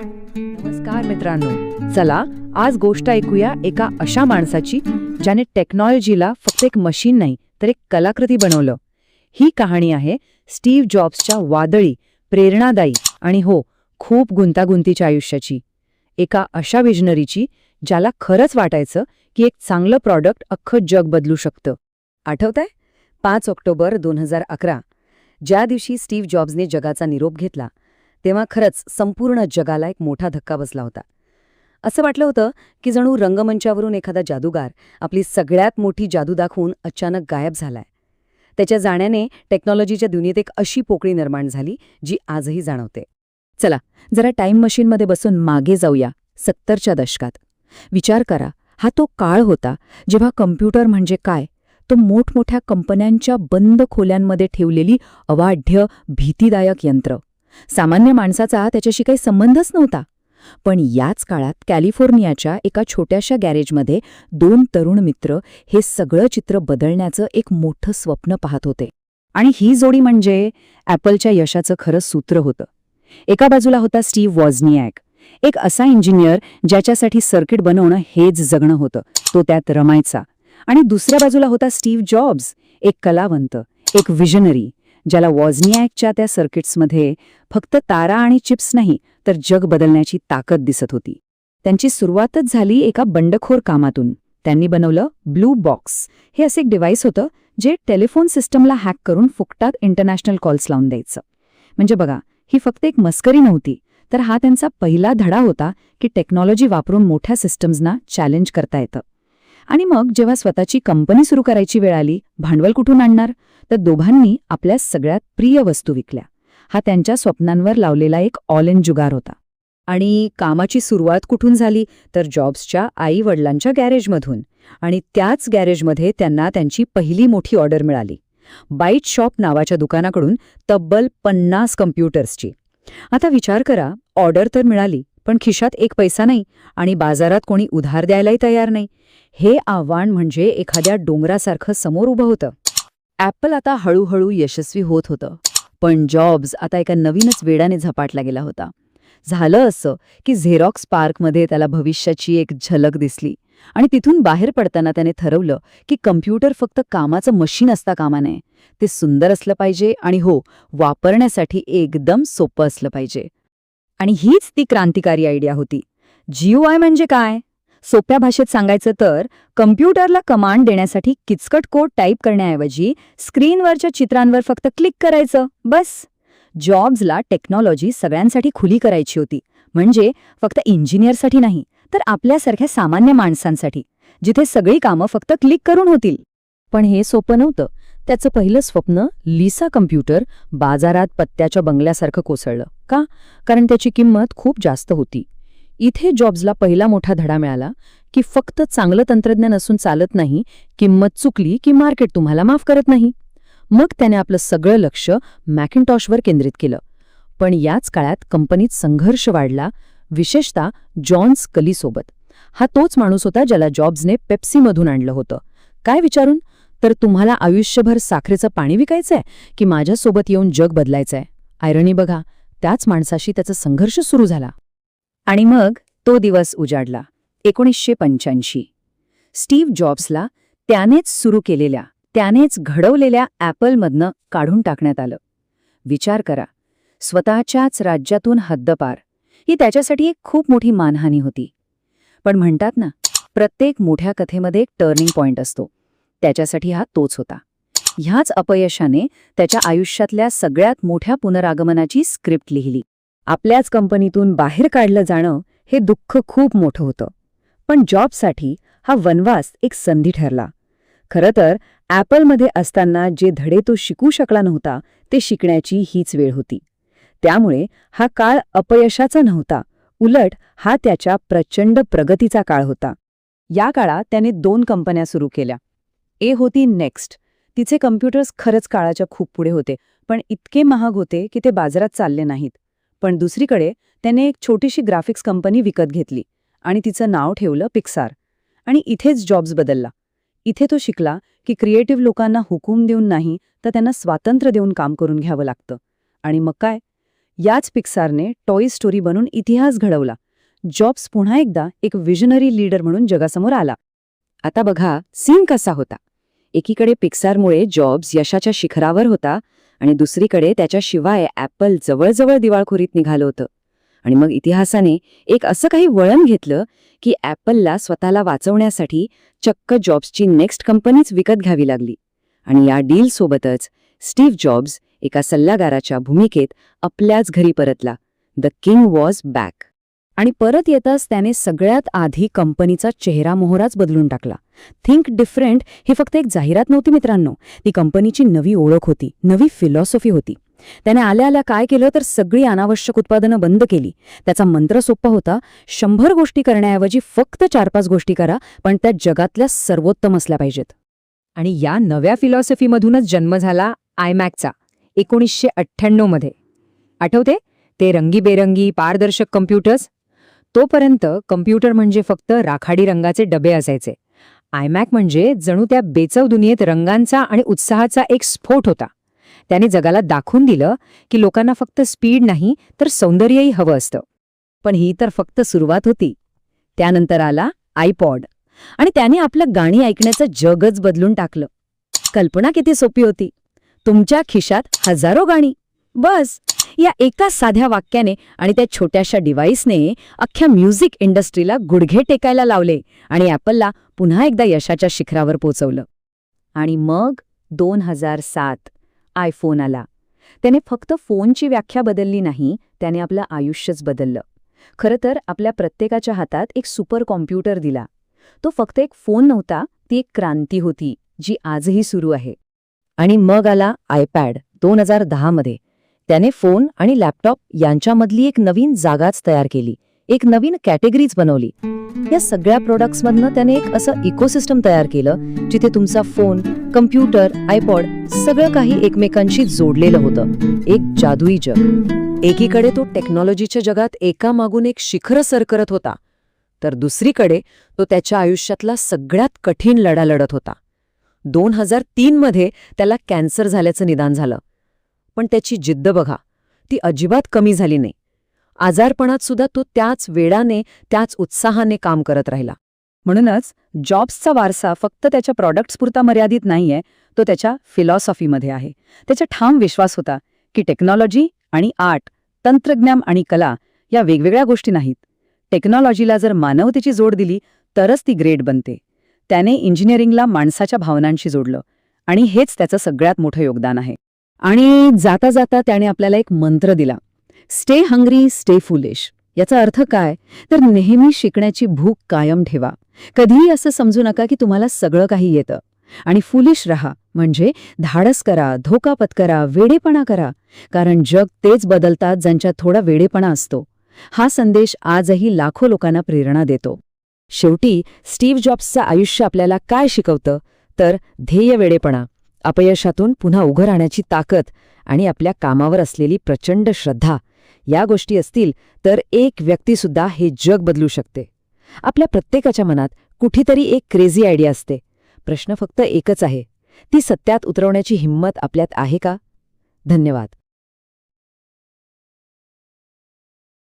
नमस्कार मित्रांनो, चला आज गोष्ट ऐकूया एका अशा माणसाची ज्याने टेक्नॉलॉजीला फक्त एक मशीन नाही तर एक कलाकृती बनवलं. ही कहाणी आहे स्टीव्ह जॉब्सच्या वादळी, प्रेरणादायी आणि खूप गुंतागुंतीच्या आयुष्याची. एका अशा विजनरीची ज्याला खरंच वाटायचं की एक चांगलं प्रॉडक्ट अख्खं जग बदलू शकतं. आठवतंय? 5 ऑक्टोबर 2011 ज्या दिवशी स्टीव्ह जॉब्सने जगाचा निरोप घेतला, तेव्हा खरंच संपूर्ण जगाला एक मोठा धक्का बसला होता. असं वाटलं होतं की जणू रंगमंचावरून एखादा जादूगार आपली सगळ्यात मोठी जादू दाखवून अचानक गायब झालाय. त्याच्या जाण्याने टेक्नॉलॉजीच्या दुनियेत एक अशी पोकळी निर्माण झाली जी आजही जाणवते. चला जरा टाईम मशीनमध्ये बसून मागे जाऊया 70च्या दशकात. विचार करा, हा तो काळ होता जेव्हा कम्प्युटर म्हणजे काय, तो मोठमोठ्या कंपन्यांच्या बंद खोल्यांमध्ये ठेवलेली अवाढ्य, भीतीदायक यंत्र. सामान्य माणसाचा त्याच्याशी काही संबंधच नव्हता. पण याच काळात कॅलिफोर्नियाच्या एका छोट्याशा गॅरेजमध्ये 2 तरुण मित्र हे सगळं चित्र बदलण्याचं एक मोठं स्वप्न पाहत होते. आणि ही जोडी म्हणजे ॲपलच्या यशाचं खरं सूत्र होतं. एका बाजूला होता स्टीव्ह वॉझनियाक, एक असा इंजिनियर ज्याच्यासाठी सर्किट बनवणं हेच जगणं होतं, तो त्यात रमायचा. आणि दुसऱ्या बाजूला होता स्टीव्ह जॉब्स, एक कलावंत, एक विजनरी, ज्याला वॉझनियाकच्या त्या सर्किट्समध्ये फक्त तारा आणि चिप्स नाही तर जग बदलण्याची ताकद दिसत होती. त्यांची सुरुवातच झाली एका बंडखोर कामातून. त्यांनी बनवलं ब्लू बॉक्स. हे असे एक डिव्हाइस होतं जे टेलिफोन सिस्टमला हॅक करून फुकटात इंटरनॅशनल कॉल्स लावून द्यायचं. म्हणजे बघा, ही फक्त एक मस्करी नव्हती, तर हा त्यांचा पहिला धडा होता की टेक्नॉलॉजी वापरून मोठ्या सिस्टम्सना चॅलेंज करता येतं. आणि मग जेव्हा स्वतःची कंपनी सुरू करायची वेळ आली, भांडवल कुठून आणणार? तर दोघांनी आपल्या सगळ्यात प्रिय वस्तू विकल्या. हा त्यांच्या स्वप्नांवर लावलेला एक ऑल इन जुगार होता. आणि कामाची सुरुवात कुठून झाली? तर जॉब्सच्या आई-वडिलांच्या गॅरेजमधून. आणि त्याच गॅरेजमध्ये त्यांना त्यांची पहिली मोठी ऑर्डर मिळाली, बाईट शॉप नावाच्या दुकानाकडून तब्बल 50 कम्प्युटर्सची. आता विचार करा, ऑर्डर तर मिळाली, पण खिशात एक पैसा नाही आणि बाजारात कोणी उधार द्यायलाही तयार नाही. हे आव्हान म्हणजे एखाद्या डोंगरासारखं समोर उभं होतं. ॲपल आता हळूहळू यशस्वी होत होतं, पण जॉब्स आता एका नवीनच वेडाने झपाटला गेला होता. झालं असं की झेरॉक्स पार्कमध्ये त्याला भविष्याची एक झलक दिसली आणि तिथून बाहेर पडताना त्याने ठरवलं की कम्प्युटर फक्त कामाचं मशीन असता कामा नये. ते सुंदर असलं पाहिजे आणि वापरण्यासाठी एकदम सोपं असलं पाहिजे. आणि हीच ती क्रांतिकारी आयडिया होती. GUI म्हणजे काय? सोप्या भाषेत सांगायचं तर कम्प्युटरला कमांड देण्यासाठी किचकट कोड टाईप करण्याऐवजी स्क्रीनवरच्या चित्रांवर फक्त क्लिक करायचं, बस. जॉब्सला टेक्नॉलॉजी सगळ्यांसाठी खुली करायची होती, म्हणजे फक्त इंजिनियरसाठी नाही, तर आपल्यासारख्या सामान्य माणसांसाठी, जिथे सगळी कामं फक्त क्लिक करून होतील. पण हे सोपं नव्हतं. त्याचं पहिलं स्वप्न, लिसा कम्प्युटर, बाजारात पत्त्याच्या बंगल्यासारखं कोसळलं. का? कारण त्याची किंमत खूप जास्त होती. इथे जॉब्सला पहिला मोठा धडा मिळाला की फक्त चांगलं तंत्रज्ञान असून चालत नाही, किंमत चुकली की मार्केट तुम्हाला माफ करत नाही. मग त्याने आपलं सगळं लक्ष मॅकिंटॉशवर केंद्रित केलं. पण याच काळात कंपनीत संघर्ष वाढला, विशेषतः जॉन स्कलीसोबत. हा तोच माणूस होता ज्याला जॉब्सने पेप्सीमधून आणलं होतं. काय विचारून? तर तुम्हाला आयुष्यभर साखरेचं पाणी विकायचंय की माझ्यासोबत येऊन जग बदलायचंय? आयरनी बघा, त्याच माणसाशी त्याचा संघर्ष सुरू झाला. आणि मग तो दिवस उजाडला, 1985. स्टीव्ह जॉब्सला त्यानेच सुरू केलेल्या, त्यानेच घडवलेल्या ॲपलमधनं काढून टाकण्यात आलं. विचार करा, स्वतःच्याच राज्यातून हद्दपार. ही त्याच्यासाठी एक खूप मोठी मानहानी होती. पण म्हणतात ना, प्रत्येक मोठ्या कथेमध्ये एक टर्निंग पॉइंट असतो. त्याच्यासाठी हा तोच होता. ह्याच अपयशाने त्याच्या आयुष्यातल्या सगळ्यात मोठ्या पुनरागमनाची स्क्रिप्ट लिहिली. आपल्याच कंपनीतून बाहेर काढलं जाणं हे दुःख खूप मोठं होतं. पण जॉबसाठी हा वनवास एक संधी ठरला. खरं तर ॲपलमध्ये असताना जे धडे तो शिकू शकला नव्हता, ते शिकण्याची हीच वेळ होती. त्यामुळे हा काळ अपयशाचा नव्हता, उलट हा त्याच्या प्रचंड प्रगतीचा काळ होता. या काळात त्याने 2 कंपन्या सुरू केल्या. होती नेक्स्ट. तिचे कम्प्युटर्स खरंच काळाच्या खूप पुढे होते, पण इतके महाग होते की ते बाजारात चालले नाहीत. पण दुसरीकडे त्याने एक छोटीशी ग्राफिक्स कंपनी विकत घेतली आणि तिचं नाव ठेवलं पिक्सार. आणि इथेच जॉब्स बदलला. इथे तो शिकला की क्रिएटिव्ह लोकांना हुकूम देऊन नाही, तर त्यांना स्वातंत्र्य देऊन काम करून घ्यावं लागतं. आणि मग काय? याच पिक्सारने टॉय स्टोरी बनून इतिहास घडवला. जॉब्स पुन्हा एकदा एक विजनरी लीडर म्हणून जगासमोर आला. आता बघा सीन कसा होता. एकीकडे पिक्सारमुळे जॉब्स यशाच्या शिखरावर होता आणि दुसरीकडे त्याच्याशिवाय ॲपल जवळजवळ दिवाळखोरीत निघालं होतं. आणि मग इतिहासाने एक असं काही वळण घेतलं की ॲपलला स्वतःला वाचवण्यासाठी चक्क जॉब्सची नेक्स्ट कंपनीच विकत घ्यावी लागली. आणि या डीलसोबतच स्टीव्ह जॉब्स एका सल्लागाराच्या भूमिकेत आपल्याच घरी परतला. The king was back. आणि परत येताच त्याने सगळ्यात आधी कंपनीचा चेहरा मोहराच बदलून टाकला. थिंक डिफरंट ही फक्त एक जाहिरात नव्हती मित्रांनो, ती कंपनीची नवी ओळख होती, नवी फिलॉसॉफी होती. त्याने आल्या आल्या काय केलं तर सगळी अनावश्यक उत्पादनं बंद केली. त्याचा मंत्र सोपा होता, 100 गोष्टी करण्याऐवजी फक्त 4-5 गोष्टी करा, पण त्या जगातल्या सर्वोत्तम असल्या पाहिजेत. आणि या नव्या फिलॉसॉफीमधूनच जन्म झाला आयमॅकचा 1998 मध्ये. आठवते ते रंगीबेरंगी पारदर्शक कम्प्युटर्स? तोपर्यंत कम्प्युटर म्हणजे फक्त राखाडी रंगाचे डबे असायचे. आयमॅक म्हणजे जणू त्या बेचव दुनियेत रंगांचा आणि उत्साहाचा एक स्फोट होता. त्याने जगाला दाखवून दिलं की लोकांना फक्त स्पीड नाही तर सौंदर्यही हवं असतं. पण ही तर फक्त सुरुवात होती. त्यानंतर आला आयपॉड आणि त्याने आपलं गाणी ऐकण्याचं जगच बदलून टाकलं. कल्पना किती सोपी होती. तुमच्या खिशात हजारो गाणी, बस या एका साध्या वाक्याने आणि त्या छोट्याशा डिव्हाइसने अख्ख्या म्युझिक इंडस्ट्रीला गुडघे टेकायला लावले आणि ॲपलला पुन्हा एकदा यशाच्या शिखरावर पोचवलं. आणि मग 2007 आयफोन आला. त्याने फक्त फोनची व्याख्या बदलली नाही, त्याने आपलं आयुष्यच बदललं. खरं तर आपल्या प्रत्येकाच्या हातात एक सुपर कॉम्प्युटर दिला. तो फक्त एक फोन नव्हता, ती एक क्रांती होती जी आजही सुरू आहे. आणि मग आला आयपॅड 2010 मध्ये. त्याने फोन आणि लॅपटॉप यांच्यामधली एक नवीन जागाच तयार केली, एक नवीन कॅटेगरीज बनवली. या सगळ्या प्रोडक्ट्समधनं त्याने एक असं इकोसिस्टम तयार केलं जिथे तुमचा फोन, कम्प्युटर, आयपॉड सगळं काही एकमेकांशी जोडलेलं होतं. एक जादुई जग. एकीकडे तो टेक्नॉलॉजीच्या जगात एकामागून एक शिखर सर करत होता, तर दुसरीकडे तो त्याच्या आयुष्यातला सगळ्यात कठीण लढा लढत होता. 2003 मध्ये त्याला कॅन्सर झाल्याचं निदान झालं. पण त्याची जिद्द बघा, ती अजिबात कमी झाली नाही. आजारपणात सुद्धा तो त्याच वेळाने, त्याच उत्साहाने काम करत राहिला. म्हणूनच जॉब्सचा वारसा फक्त त्याच्या प्रॉडक्ट्सपुरता मर्यादित नाहीये, तो त्याच्या फिलॉसॉफीमध्ये आहे. त्याचा ठाम विश्वास होता की टेक्नॉलॉजी आणि आर्ट, तंत्रज्ञान आणि कला या वेगवेगळ्या गोष्टी नाहीत. टेक्नॉलॉजीला जर मानवतेची जोड दिली तरच ती ग्रेट बनते. त्याने इंजिनिअरिंगला माणसाच्या भावनांशी जोडलं आणि हेच त्याचं सगळ्यात मोठं योगदान आहे. आणि जाता जाता त्याने आपल्याला एक मंत्र दिला, स्टे हंग्री, स्टे फुलिश. याचा अर्थ काय तर नेहमी शिकण्याची भूक कायम ठेवा. कधीही असं समजू नका की तुम्हाला सगळं काही येतं. आणि फुलिश रहा म्हणजे धाडस करा, धोका पत्करा, वेडेपणा करा. कारण जग तेच बदलतात ज्यांच्यात थोडा वेडेपणा असतो. हा संदेश आजही लाखो लोकांना प्रेरणा देतो. शेवटी स्टीव्ह जॉब्सचं आयुष्य आपल्याला काय शिकवतं तर ध्येय, वेडेपणा, अपयशातून पुन्हा उभं राहण्याची ताकद आणि आपल्या कामावर असलेली प्रचंड श्रद्धा. या गोष्टी असतील तर एक व्यक्तीसुद्धा हे जग बदलू शकते. आपल्या प्रत्येकाच्या मनात कुठेतरी एक क्रेझी आयडिया असते. प्रश्न फक्त एकच आहे, ती सत्यात उतरवण्याची हिंमत आपल्यात आहे का? धन्यवाद.